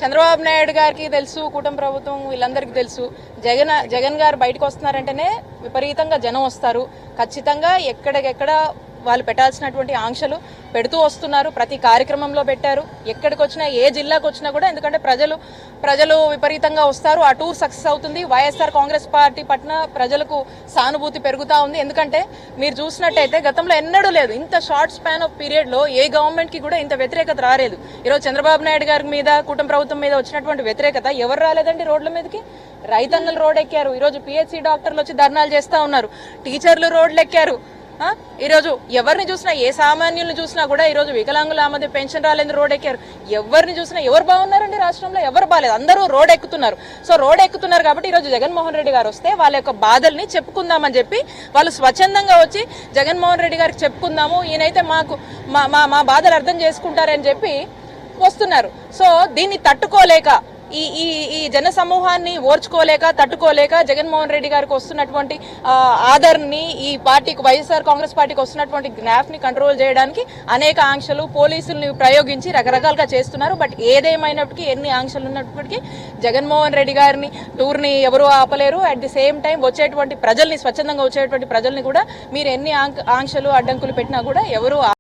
చంద్రబాబు నాయుడు గారికి తెలుసు, కూటమి ప్రభుత్వం వీళ్ళందరికీ తెలుసు. జగన్ గారు బయటకు వస్తున్నారంటేనే విపరీతంగా జనం వస్తారు. ఖచ్చితంగా ఎక్కడికెక్కడ వాళ్ళు పెట్టాల్సినటువంటి ఆంక్షలు పెడుతూ వస్తున్నారు. ప్రతి కార్యక్రమంలో పెట్టారు. ఎక్కడికి వచ్చినా, ఏ జిల్లాకు వచ్చినా కూడా, ఎందుకంటే ప్రజలు విపరీతంగా వస్తారు. ఆ టూర్ సక్సెస్ అవుతుంది. వైఎస్ఆర్ కాంగ్రెస్ పార్టీ పట్ల ప్రజలకు సానుభూతి పెరుగుతూ ఉంది. ఎందుకంటే మీరు చూసినట్టయితే గతంలో ఎన్నడూ లేదు, ఇంత షార్ట్ స్పాన్ ఆఫ్ పీరియడ్ లో ఏ గవర్నమెంట్ కి కూడా ఇంత వ్యతిరేకత రాలేదు. ఈరోజు చంద్రబాబు నాయుడు గారి మీద, కూటమి ప్రభుత్వం మీద వచ్చినటువంటి వ్యతిరేకత ఎవరు రాలేదండి రోడ్ల మీదకి? రైతన్నలు రోడ్ ఎక్కారు. ఈరోజు పిహెచ్సి డాక్టర్లు వచ్చి ధర్నాలు చేస్తా ఉన్నారు. టీచర్లు రోడ్లు ఎక్కారు. ఈరోజు ఎవరిని చూసినా, ఏ సామాన్యుల్ని చూసినా కూడా ఈరోజు వికలాంగుల మధ్య పెన్షన్ రాలేదు, రోడ్ ఎక్కారు. ఎవరిని చూసినా ఎవరు బాగున్నారండి రాష్ట్రంలో? ఎవరు బాగాలేదు, అందరూ రోడ్ ఎక్కుతున్నారు. సో రోడ్ ఎక్కుతున్నారు కాబట్టి ఈరోజు జగన్మోహన్ రెడ్డి గారు వస్తే వాళ్ళ యొక్క బాధల్ని చెప్పుకుందామని చెప్పి వాళ్ళు స్వచ్ఛందంగా వచ్చి జగన్మోహన్ రెడ్డి గారికి చెప్పుకుందాము, ఈయనైతే మాకు మా బాధలు అర్థం చేసుకుంటారని చెప్పి వస్తున్నారు. సో దీన్ని తట్టుకోలేక, ఈ జన సమూహాన్ని ఓర్చుకోలేక, తట్టుకోలేక జగన్మోహన్ రెడ్డి గారికి వస్తున్నటువంటి ఆదరణని, ఈ పార్టీకి, వైఎస్ఆర్ కాంగ్రెస్ పార్టీకి వస్తున్నటువంటి గ్రాఫ్ ని కంట్రోల్ చేయడానికి అనేక ఆంక్షలు పోలీసుల్ని ప్రయోగించి రకరకాలుగా చేస్తున్నారు. బట్ ఏదేమైనప్పటికీ, ఎన్ని ఆంక్షలు ఉన్నప్పటికీ జగన్మోహన్ రెడ్డి గారిని టూర్ ని ఎవరు ఆపలేరు. అట్ ది సేమ్ టైం వచ్చేటువంటి ప్రజల్ని, స్వచ్ఛందంగా వచ్చేటువంటి ప్రజల్ని కూడా మీరు ఎన్ని ఆంక్షలు అడ్డంకులు పెట్టినా కూడా ఎవరు